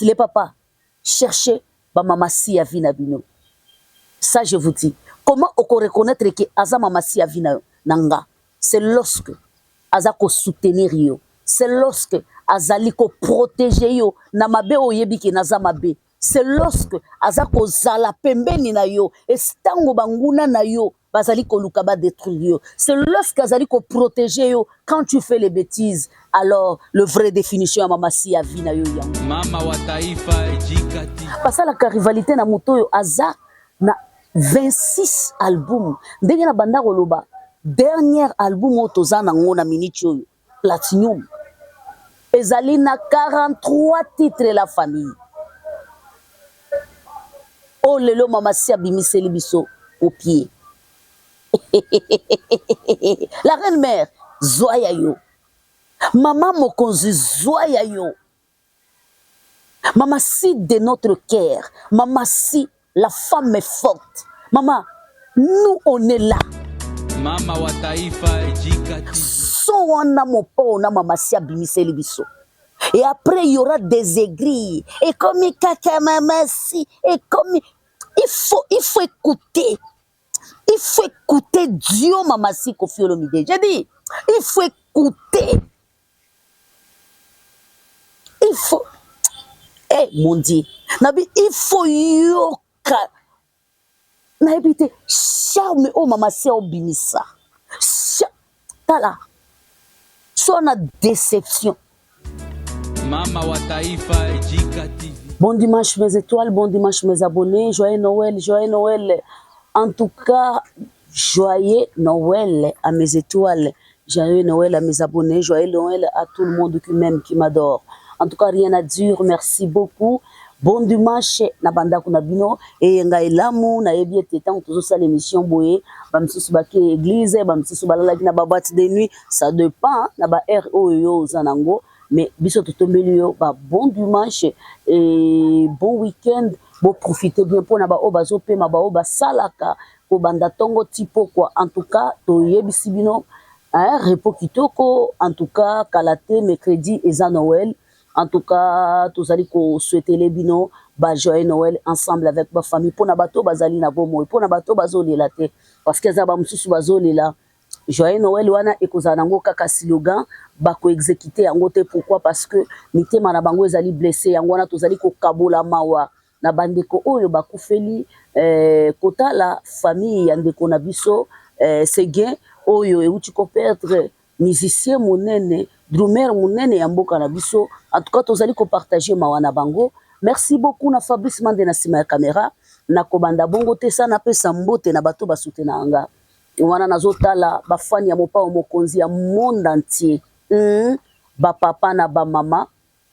les papas, cherchez ba mama si avi na bino. Ça je vous dis. Comment on peut reconnaître que aza mama si avi na nanga? C'est lorsque aza ko soutenir yo. C'est lorsque azali ko protéger yo na mabe oyebi ki naza mabe. C'est lorsque aza ko zala pembeni na yo et stango banguna na yo bazali ko luka ba détruire yo. C'est lorsque azali ko protéger yo quand tu fais les bêtises. Alors le vrai définition ya mama si avi na yo yango. Mama wa taifa ejikati. Parce que la rivalité na moto yo aza na 26 albums. Ndenge na banda koloba dernier album o toza nango na minute oyo Platinum. Ezali na 43 titres la famille. Oh lelo mama si abimiseli biso au pied. La reine mère zoya yo. Maman mokonzi zoya yo. Maman si de notre cœur. Maman si la femme est forte. Maman, nous on est là. Mama wa taifa ejikati. So wana mopo na mama si abimiseli biso. Et après il y aura des aigris. Et comme kaka mama si. Et comme il faut écouter. Il faut écouter Dieu mama si Koffi Olomide. J'ai dit, il faut écouter. Il faut. Eh mon Dieu. Nabi, il faut yoka. Nabi, charme oh mama si obinisa. Tala. Soit na déception. Mama wa taifa ejikati. Bon dimanche mes étoiles, bon dimanche mes abonnés, joyeux Noël, joyeux Noël. En tout cas, joyeux Noël à mes étoiles, joyeux Noël à mes abonnés, joyeux Noël à tout le monde qui m'aime, qui m'adore. En tout cas, rien à dire, merci beaucoup. Bon dimanche, na banda kuna bino et nga elamu na yebi etetan toujours ça l'émission boye ba msusu ba ke église ba msusu ba la na ba boîte de nuit, ça dépend na ba ROYO zanango. Mais biso totombeli yo ba bon dimanche et bon week-end, bon profiter bien pour na ba o bazo pe ma ba o ba salaka ko banda tongo tipo quoi. En tout cas to yebisi bino un repos kitoko. En tout cas kalate mercredi et za Noël. En tout cas tous allez ko souhaiter les bino ba joyeux Noël ensemble avec ma famille pour na bato bazali na bomo pour na bato bazo lela te parce que za ba msusu bazo lela. Joyeux Noël wana ekozanango kaka slogan bako exécuter yango te. Pourquoi? Parce que mitema na bango ezali blessé yango wana tozali ko kabola mawa na bandeko oyo bakufeli kota la famille ya ndeko na biso Seguin oyo euti ko perdre musicien monene drummer monene ya mboka na biso. En tout cas tozali ko partager mawa na bango. Merci beaucoup na Fabrice Mande na sima ya caméra na kobanda bongo te sana pesa mbote na bato basutena anga. Wana nazotala bafani ya mopa o mokonzi ya monde entier. Ba papa na ba mama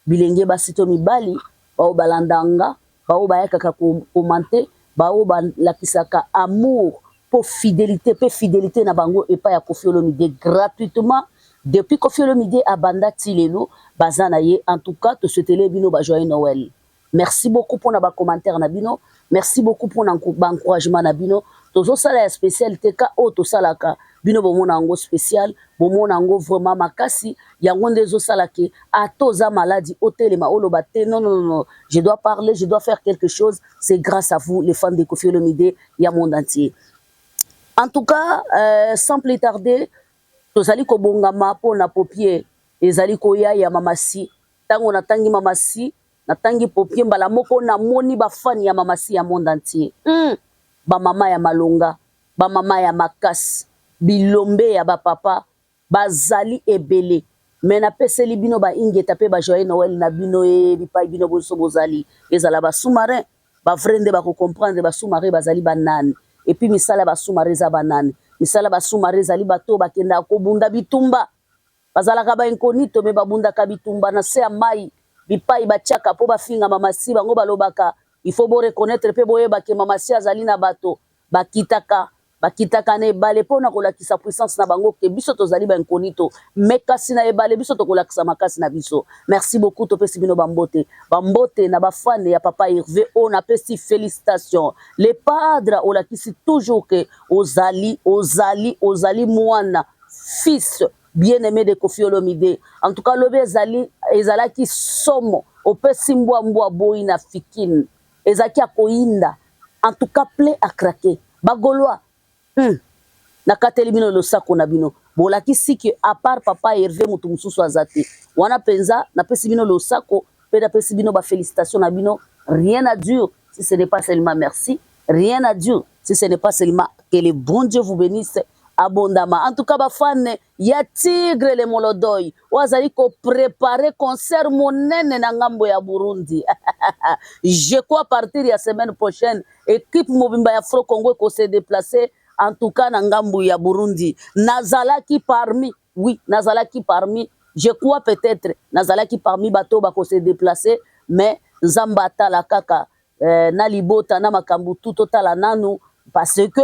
bilenge basito mibali ba balandanga ba bayaka commenter ba balakisaka amour pour fidélité na bango epa ya Koffi Olomide gratuitement depuis Koffi Olomide abanda tilelo bazana ye. En tout cas to souhaiter bino ba joyeux Noël. Merci beaucoup pour na ba commentaire na bino. Merci beaucoup pour l'encouragement na bino. Tozo sala ya spécialité ka o to salaka bino bomona ngo spécial bomona ngo vraiment makasi yango ndezo sala ke atoza maladie otelema oloba te non je dois parler, je dois faire quelque chose. C'est grâce à vous les fans de Koffi Olomide ya monde entier. En tout cas sans plus tarder tozali ko bongama po na popier ezali ko ya mama si tango na tangi mama si na tangi popier mbala moko na moni ba fan ya mama si ya monde entier. Ba mama ya malonga, ba mama ya makasi, bilombe ya ba papa, bazali ebele. Mais na peseli bino ba ingeta pe ba joyeux Noël na bino e bipai bino boso bozali. Ezala ba sous-marin, ba vrende ba ko comprendre ba sous-marin bazali banane. Et puis misala ba sous-marin za banane. Misala ba sous-marin zali bato ba kenda ko bunda bitumba. Bazala ka ba incognito me ba bunda ka bitumba na se mai. Bipai ba chaka po ba finga mama si bango balobaka. Il faut bo reconnaître pe boyeba ke mama si azali na bato bakitaka na ebale pona kolakisa puissance na bango ke biso tozali ba incognito mais kasi na ebale biso tokolakisa makasi na biso. Merci beaucoup topesi bino bambote na bafane ya papa Hervé on apesi félicitations. Les padres olakisi toujours que ozali mwana fils bien-aimé de Koffi Olomide. En tout cas lobe ezalaki somo opesi mbwa boyi na fikine ezaki akoyinda en tout cas ple à craquer bagolwa nakateli bino losako na bino bolakisi ke à part papa Hervé mutu mususu azate wana penza napesi bino losako pe napesi bino ba félicitations na bino rien à dire si ce n'est pas seulement merci rien à dire si ce n'est pas seulement que le bon Dieu vous bénisse abondamment. En tout cas, ba fan ya Tigre le Molodoy wazali ko préparer concert monene na ngambo ya Burundi. Je crois à partir de la semaine prochaine équipe Mobimba ya Afro Congo ko se déplacer en tout cas na ngambo ya Burundi. Nazalaki parmi, oui, nazalaki parmi, je crois peut-être nazalaki parmi bato ba ko se déplacer mais Zambata la kaka na libota na makambu tout total nanu parce que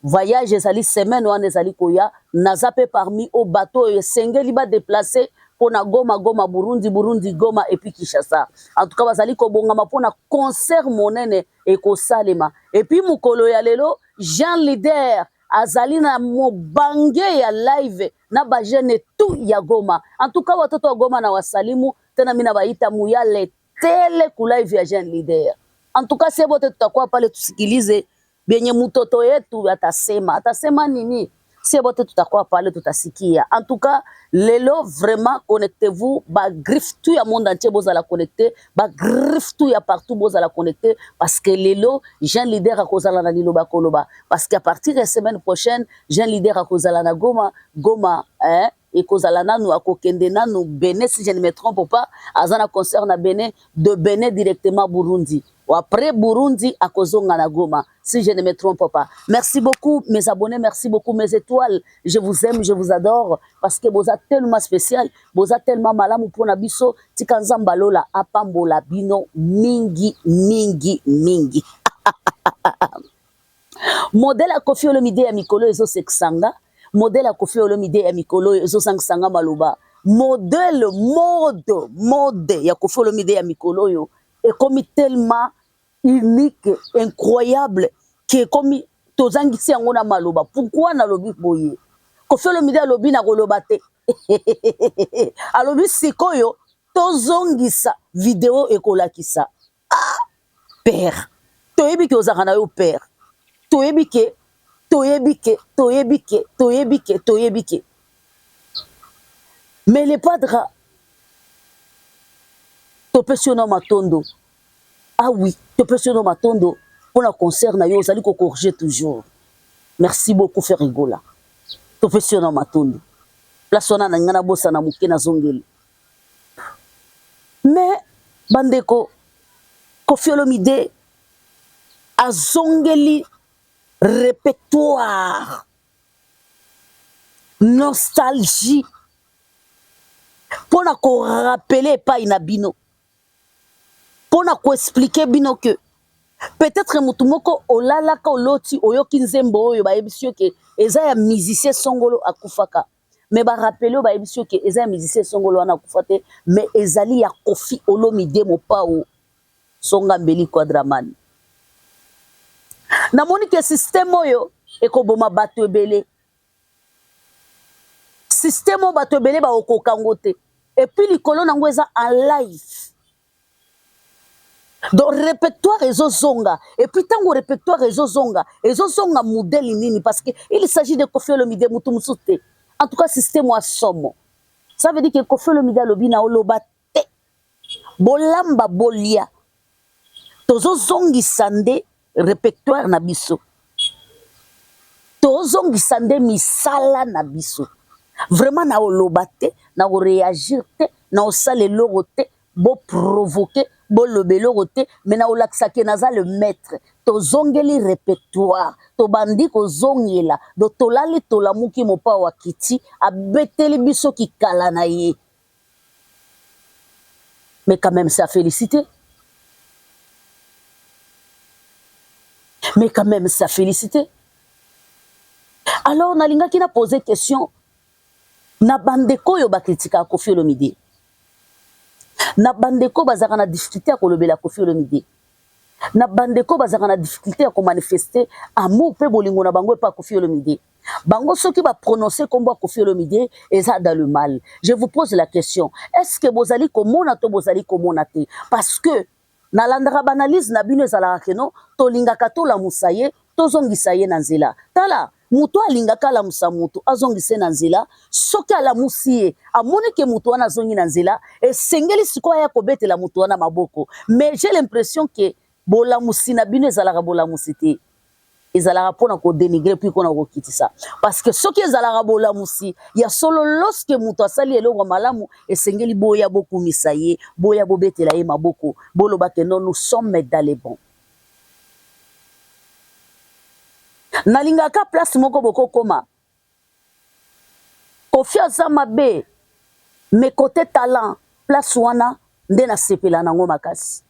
voyage ezali semaine wana ezali koya nazape parmi au bateau esengeli ba déplacer pona Goma Burundi Goma et puis Kinshasa. En tout cas bazali ko bongama pona concert monene et ko salema et puis mukolo ya lelo Jean Leader azali na mobange ya live na ba jeune tout ya Goma. En tout cas watoto wa Goma na wasalimu tena mina baita muyale tele ku live ya Jean Leader. En tout cas sebo tutakuwa pale tusikilize benye mutoto yetu atasema nini sebote tutakuwa pale tutasikia. En tout cas lelo vraiment connectez-vous ba griffe tout ya monde entier bozala connecter ba griffe tout ya partout bozala connecter parce que lelo Jean Leader akozala na liloba koloba parce qu'à partir de la semaine prochaine Jean Leader akozala na Goma et kozala nanu akokende nanu Bénin si je ne me trompe pas azana concert na Bénin de Bénin directement Burundi. Après Burundi, à Kozonga na Goma, si je ne me trompe pas. Merci beaucoup mes abonnés, merci beaucoup mes étoiles. Je vous aime, je vous adore parce que vous êtes tellement spécial, vous êtes tellement malamu pour nabiso. Tikanzamba lola apambola bino mingi. Modèle à Koffi Olomide ya mikolo ezo seksanga, modèle à Koffi Olomide ya mikolo ezo sangsanga maloba. Modèle mode ya Koffi Olomide ya mikolo yo est comme tellement unique, incroyable, que comme tozangisi yango na maloba. Pourquoi na lobi boye? Koffi Olomide alobi na koloba te. Alobi sikoyo tozongisa vidéo ekolakisa. Ah, père. Toyebi ke ozaka na yo père. Toyebi ke. Mais les padres Topessiono Matondo. Ah oui, Topessiono Matondo. Pour la concert, vous allez corriger toujours. Merci beaucoup, faire rigola. Topessiono Matondo. La sona na ngana bossa na muke na zongeli. Mais, bandeko, Koffi Olomide a zongeli répertoire. Nostalgie. Pour na ko rappeler pas inabino. Pour na ko expliquer bino que peut-être mutumoko olala ka oloti oyoki nzembo oyo ba ebisio ke eza ya musicien songolo akufaka mais ba rappeler ba ebisio ke eza ya musicien songolo wana akufate mais ezali ya Koffi Olomide mopao songa mbeli quadraman na moni ke système oyo ekoboma bato ebele système o bato ebele ba okokango te et puis likolo nango eza en live. Donc répertoire ezo zonga et puis tango répertoire ezo zonga modèle nini parce que il s'agit de Koffi Olomide mutu musute. En tout cas système wa somo. Ça veut dire que Koffi Olomide lobi na oloba te. Bolamba bolia. Tozo zongi sande répertoire na biso. Tozo zongi sande misala na biso. Vraiment na oloba te, na réagir te, na osale loro te, bo provoquer bo lobelo roté mais na olaksake naza le maître to zongeli répertoire to bandi ko zongela do tolali tolamuki mopa wa kiti abeteli biso ki kala na ye mais quand même ça félicité alors nalinga ki na poser question na bandeko yo ba kritika Koffi Olomide na bandeko bazaka na difficulté à kolobela Koffi Olomide na bandeko bazaka na difficulté à ko manifester amour pe bolingo na bango pa Koffi Olomide Bango ceux qui va prononcer combat Koffi Olomide et ça dans le mal. Je vous pose la question, est-ce que bozali komona to bozali komona te? Parce que na landra banalise na bino ezala keno to lingaka to la musaye to zongisa ye na nzela. Tala mutu alingaka la musa mutu azongise na nzela soki ala musie amoni ke mutu wana zongi na nzela et sengeli sikoya kobetela mutu wana maboko. Mais j'ai l'impression que bola musina bino ezala bola musite. Ezalaka pona ko dénigrer puis qu'on a kokiti ça parce que soki ezalaka bola musi ya solo lorsque mutu asali eloko malamu esengeli boya boku misaye boya bobetela ye maboko boloba que non nous sommes dans les bons. Nalingaka place moko boko koma Koffi aza mabe mais côté talent place wana nde na sepela nango makasi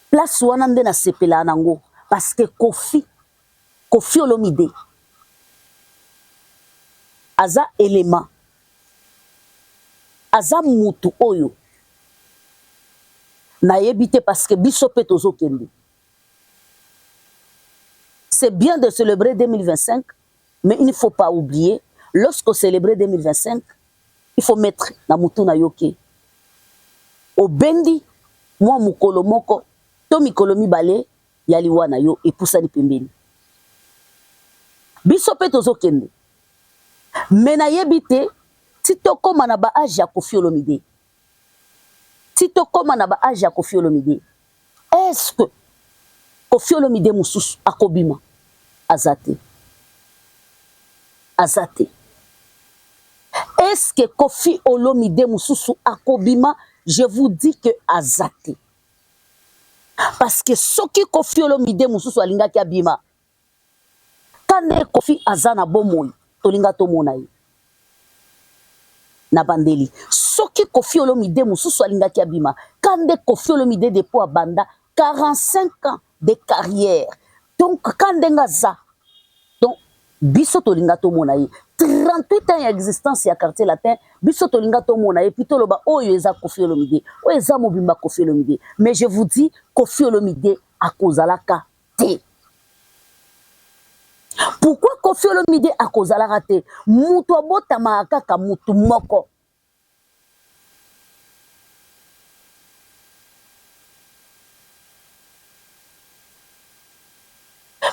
place wana nde na sepela nango. Parce que Koffi Olomide aza élément aza mutu oyo na yebite parce que biso pe tozo kende. C'est bien de célébrer 2025 mais il ne faut pas oublier lorsqu'on célèbre 2025 il faut mettre na mutu na yoke obendi mwa mukolo moko to mikolo mibale yali wana yo epusani pembeni biso pe tozokende me nayebi te ti tokóma na baage ya Koffi Olomide ti tokóma na baage ya Koffi Olomide est-ce que Koffi Olomide mosusu akobima aza te est-ce que Koffi Olomide mosusu akobima je vous dis que aza te. Parce que soki Koffi Olomide mususu alingaki abima kande Koffi azana bomoi tolinga tomona ye na bandeli soki Koffi Olomide mususu alingaki abima kande Koffi Olomide depuis abanda 45 ans de carrière donc kande ngaza donc biso tolinga tomona ye 38 ans d'existence ya quartier latin biso tolinga tomona et puis toloba oyo eza Koffi Olomide oyo eza mobimba Koffi Olomide mais je vous dis Koffi Olomide akozalaka te. Pourquoi Koffi Olomide akozalaka te? Mutu abotama kaka mutu moko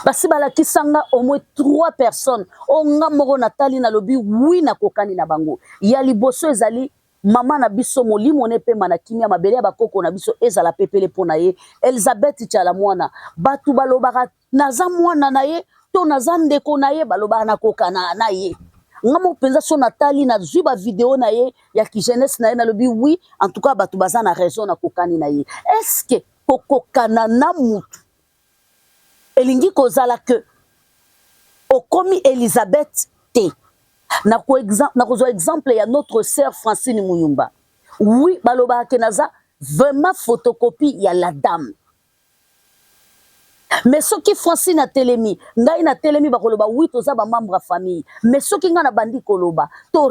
basi balakisanga au moins 3 personnes onga moko natali na lobi oui na kokani na bango ya liboso ezali mama na biso molimo ne pe mana kimia mabele ya bakoko na biso ezala pepele pona ye Elizabeth Tchala mwana batu balobaka naza mwana na ye to naza ndeko na ye balobaka na kokana na ye ngamo penza so natali na zwi ba vidéo na ye ya ki jeunesse na ye na lobi oui en tout cas batu baza na raison na kokani na ye est-ce que kokokana na mutu elingi kozala que okomi Elizabeth te. Na kozwa exemple ya notre sœur Francine Muyumba. Oui, baloba kenaza vraiment photocopie ya la dame. Mais soki Francine a telemi, ngai na telemi bakoloba oui toza ba membre famille. Mais soki nga na bandi koloba, to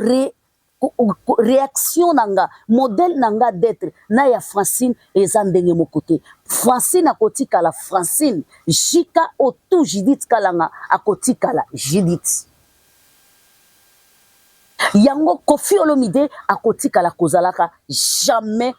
réaction nanga, modèle nanga d'être na ya Francine eza ndenge mokote. Francine akotika la Francine, Jika otu Judith Kalanga akotika la Judith. Yango Koffi Olomide akotika la kozalaka jamais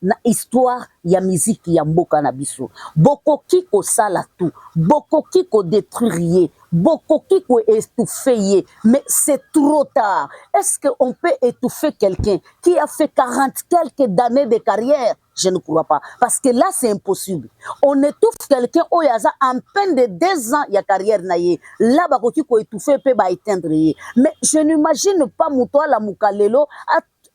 na histoire ya musique ya mboka na biso. Bokoki ko sala tout, bokoki ko détruire, bokoki ko étouffer, mais c'est trop tard. Est-ce qu'on peut étouffer quelqu'un qui a fait 40 quelques années de carrière? Je ne crois pas. Parce que là, c'est impossible. On étouffe quelqu'un au yaza en peine de 2 ans ya carrière naye. Là, bakoki ko étouffer peut ba éteindre. Mais je n'imagine pas Moutoua la Moukalelo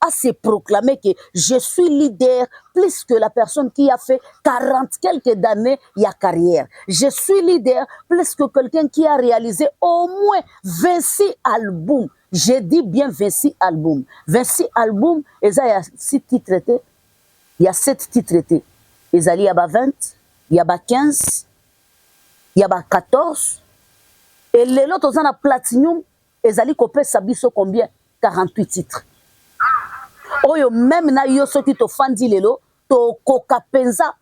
à se proclamer que je suis leader plus que la personne qui a fait 40 quelques années ya carrière. Je suis leader plus que quelqu'un qui a réalisé au moins 26 albums. Je dis bien 26 albums. 26 albums, et ça, il y a 6 titres. Il y a 7 titres. Il y a 20, il y a 15, il y a 14. Et les autres, on a platinum, et ça, il sabiso combien? 48 titres. Oyo même na yo soki to fandi lelo to koka penza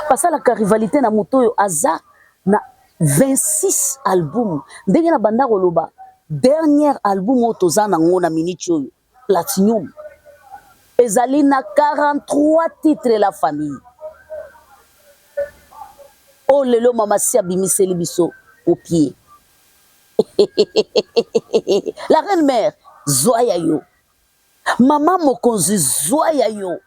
parce que la rivalité na moto yo aza na 26 albums. Ndenge na banda koloba dernier album o toza nango na minute oyo Platinum ezali na 43 titres la famille. Oh lelo mama si abimiseli biso au pied. La reine mère zoya yo. Maman mokonzi zoya yo.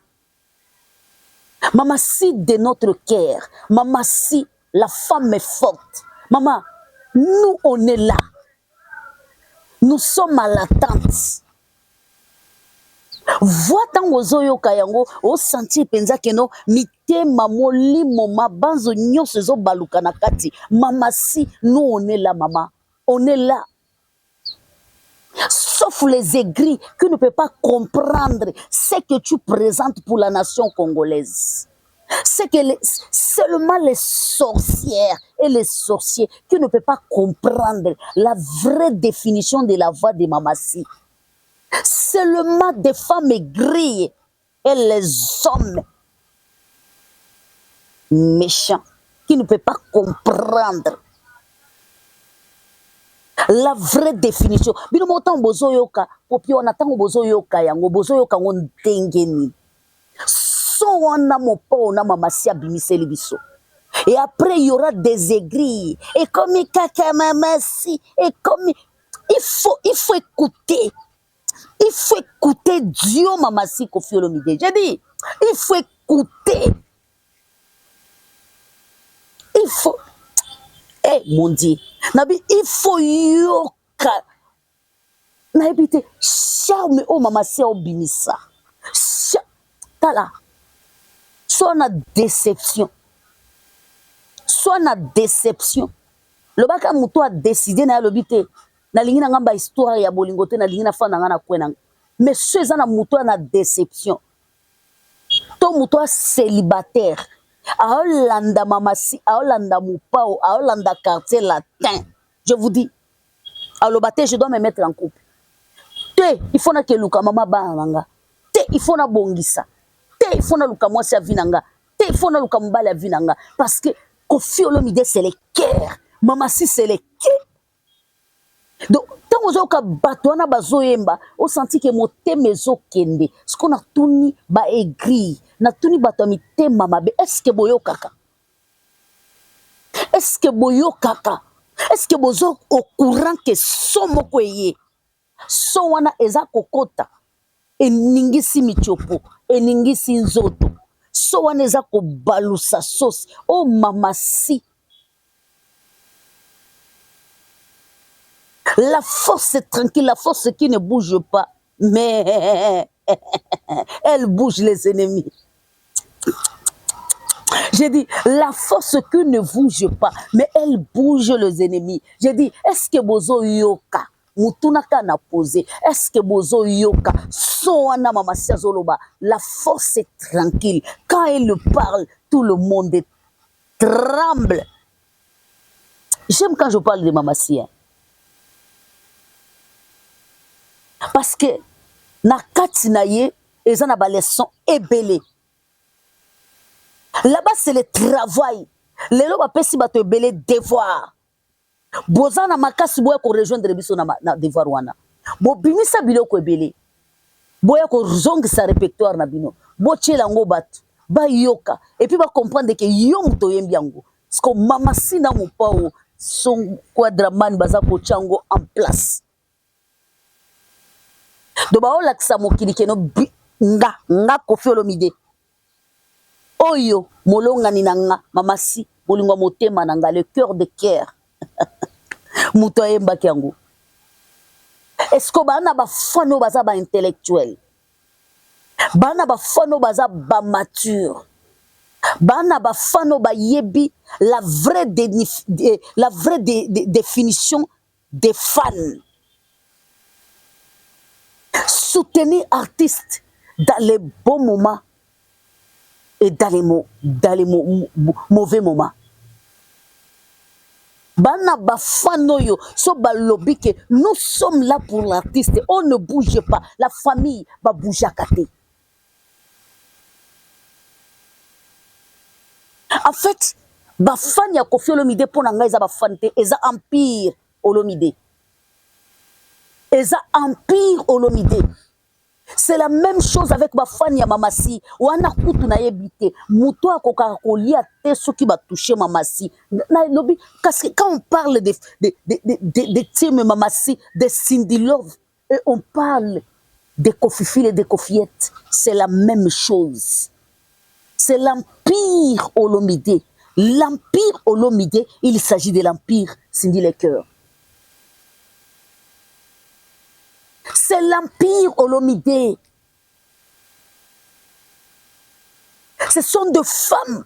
Maman si de notre cœur. Maman si la femme est forte. Maman, nous on est là. Nous sommes à l'attente. Vois tant ozoyo kayango o sentir penza keno mitema molimo mabanzo nyonso zo baluka na kati. Maman si nous on est là maman. On est là. Sauf les aigris qui ne peuvent pas comprendre ce que tu présentes pour la nation congolaise. C'est que seulement les sorcières et les sorciers qui ne peuvent pas comprendre la vraie définition de la voix de Mamassi. Seulement des femmes aigries et les hommes méchants qui ne peuvent pas comprendre la vraie définition. Bino motan bozo yoka, popio na tango bozo yoka yango, bozo yoka ngon dengeni. So wana mopo na Mamassi abimiseli biso. Et après il y aura des aigris. Et comme kaka Mamassi, et comme il faut écouter. Il faut écouter Dieu Mamassi Koffi Olomide. J'ai dit, il faut écouter. Il faut mon Dieu. Nabi, il faut yoka. Nabi te charme o Mamassi o bimisa. Tala. Soit na déception. Soit na déception. Le baka muto a décidé na lobité. Na lingi na ngamba histoire ya bolingo te na lingi na fana ngana kwena. Mais ceux na muto na déception. To muto célibataire. Aolanda Mamassi, aolanda Mupao, aolanda quartier latin. Je vous dis, alobate, je dois me mettre en couple. Te, il faut na ke luka mama bananga. Te, il faut na bongisa. Te, il faut na luka mwasi avinanga. Te, il faut na luka mbali avinanga. Parce que Koffi Olomide, c'est le cœur. Mamassi, c'est le cœur. Donc, tant que batouana bazoyemba, on sentit que mon thème est kende. Ce qu'on a tourné, ba aigri. Na tourné batami thème mamabe. Est-ce que boyo kaka? Est-ce que boyo kaka? Est-ce que bozo au courant que somo kweye? So wana eza kokota. E ningisi michopo. E ningisi nzoto. So wana eza ko balusa sauce. Oh Mamassi. La force est tranquille, la force qui ne bouge pas, mais elle bouge les ennemis. J'ai dit, la force qui ne bouge pas, mais elle bouge les ennemis. J'ai dit, est-ce que bozo yoka? Mutunaka na posé. Est-ce que bozo yoka? Soana Mamassi Zoloba. La force est tranquille. Quand elle parle, tout le monde tremble. J'aime quand je parle de Mamassi. Parce que na kati na ye eza na ba leçon ebele. Là-bas c'est le travail. Lelo ba pesi ba to ebele devoir. Boza na makasi boya ko rejoindre biso na devoir wana. Bo bimisa biloko ebele. Boya ko zongisa répertoire na bino. Bo tchela ngo batu. Ba yoka et puis ba comprendre que yo muto yembi yango. Parce que Mamassi na mopao son quadraman baza ko chango en place. Doba ola kisa mokili keno nga Koffi Olomide. Oyo molonga ni nanga Mamassi bolingo motema nanga le cœur de cœur. Muto yemba kyango. Est-ce que bana ba fano baza ba intellectuel? Bana ba fano baza ba mature. Bana ba fano ba yebi la vraie définition des fans. Soutenir artistes dans les bons moments et dans les mauvais moments. Bana bafano yo so balobi que nous sommes là pour l'artiste, on ne bouge pas, la famille va bouger à côté. En fait, bafani ya Koffi Olomide pona nga eza bafani te, eza empire Olomide. Eza empire Olomide. C'est la même chose avec bafani ya Mamasi. Wana kutu na yebite. Muto akoka kolia te soki ba toucher Mamasi. Na lobi parce que quand on parle de team Mamasi, de Cindy Love, et on parle de Koffi Fil et de Kofiette, c'est la même chose. C'est l'empire Olomide. L'empire Olomide, il s'agit de l'empire Cindy Lecoeur. C'est l'empire Olomide. Ce sont des femmes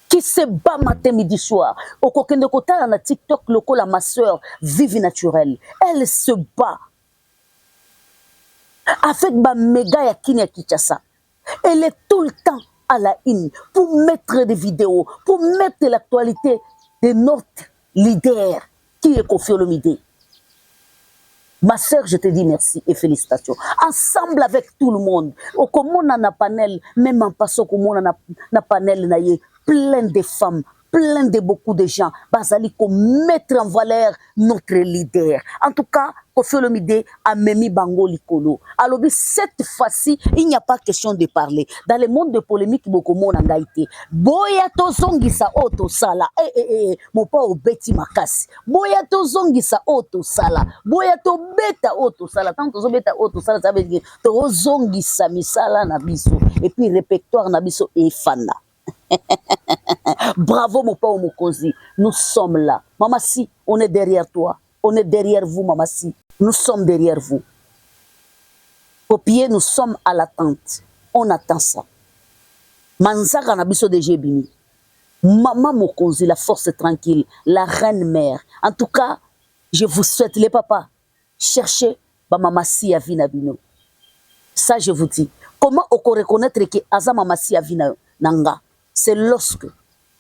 qui se battent matin, midi, soir. Au Kokende Kota, na TikTok, local, ma soeur, Vivi Naturelle. Elle se bat. Avec ma méga yakini ya Kinshasa. Elle est tout le temps à la une pour mettre des vidéos, pour mettre l'actualité de notre leader qui est Koffi Olomide. Ma sœur, je te dis merci et félicitations. Ensemble avec tout le monde. Au comment on a un panel, même en passant comme on a un panel, plein de femmes, plein de beaucoup de gens. Basali pour mettre en valeur notre leader. En tout cas, Koffi Olomide a Memi Bango Likolo. Alors, cette fois-ci, il n'y a pas question de parler. Dans le monde de polémique, beaucoup de monde a été. Boya to zongi sa auto sala. Mon pa obeti makasi. Boya to zongi sa auto sala. Boya to beta auto sala. Tant que beta auto sala, ça veut dire to zongi sa misala na biso. Et puis répertoire na biso et fana. Bravo mon pa Mokonzi. Nous sommes là. Mamasi, on est derrière toi. On est derrière vous, Mamasi. Nous sommes derrière vous. Copier, nous sommes à l'attente. On attend ça. Manzaka Nabiso de Jébini. Maman Mokonzi, la force tranquille, la reine mère. En tout cas, je vous souhaite, les papas, cherchez Mamasi Avinabino. Ça, je vous dis. Comment on peut reconnaître que Aza Mamasi Avina Nanga? C'est lorsque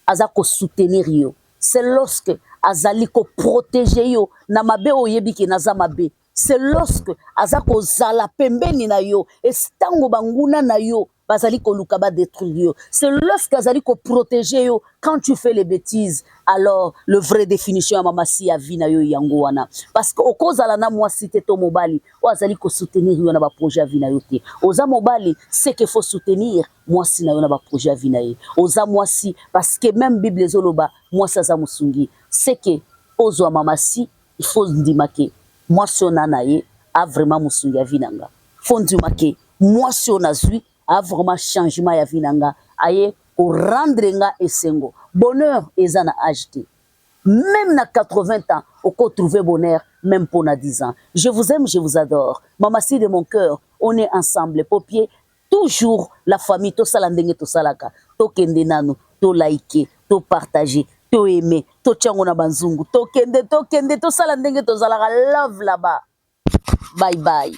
Aza ko soutenir yo. C'est lorsque azali ko protéger yo na mabe oyebi ke naza mabe. C'est lorsque azako zala pembeni na yo estango banguna na yo bazali ko luka ba détruire yo. C'est lorsque azali ko protéger yo quand tu fais les bêtises. Alors le vrai définition ya Mamasi ya vie na yo yango wana. Parce que okozala na mwasi te to mobali o azali ko soutenir yo na ba projet ya vie na yo te. Oza mobali c'est qu'il faut soutenir mwasi na yo na ba projet ya vie na ye. Oza mwasi parce que même Bible ezoloba mwasi aza musungi. C'est que ozwa Mamasi il faut ndimake mwasi ona na ye a vraiment musungi ya vie nanga. Faut ndimake mwasi ona zui a vraiment changement ya vie nanga aye pour rendre nga esengo. Bonheur eza na acheté. Même na 80 ans, on peut trouver bonheur, même pour na 10 ans. Je vous aime, je vous adore. Mamasi de mon cœur, on est ensemble. Popier, toujours la famille, to salandenge to salaka, to kende nanu, to like, to partager, to aimer, to tchango na banzungu, to kende, to salandenge to salaka. Love là-bas. Bye bye.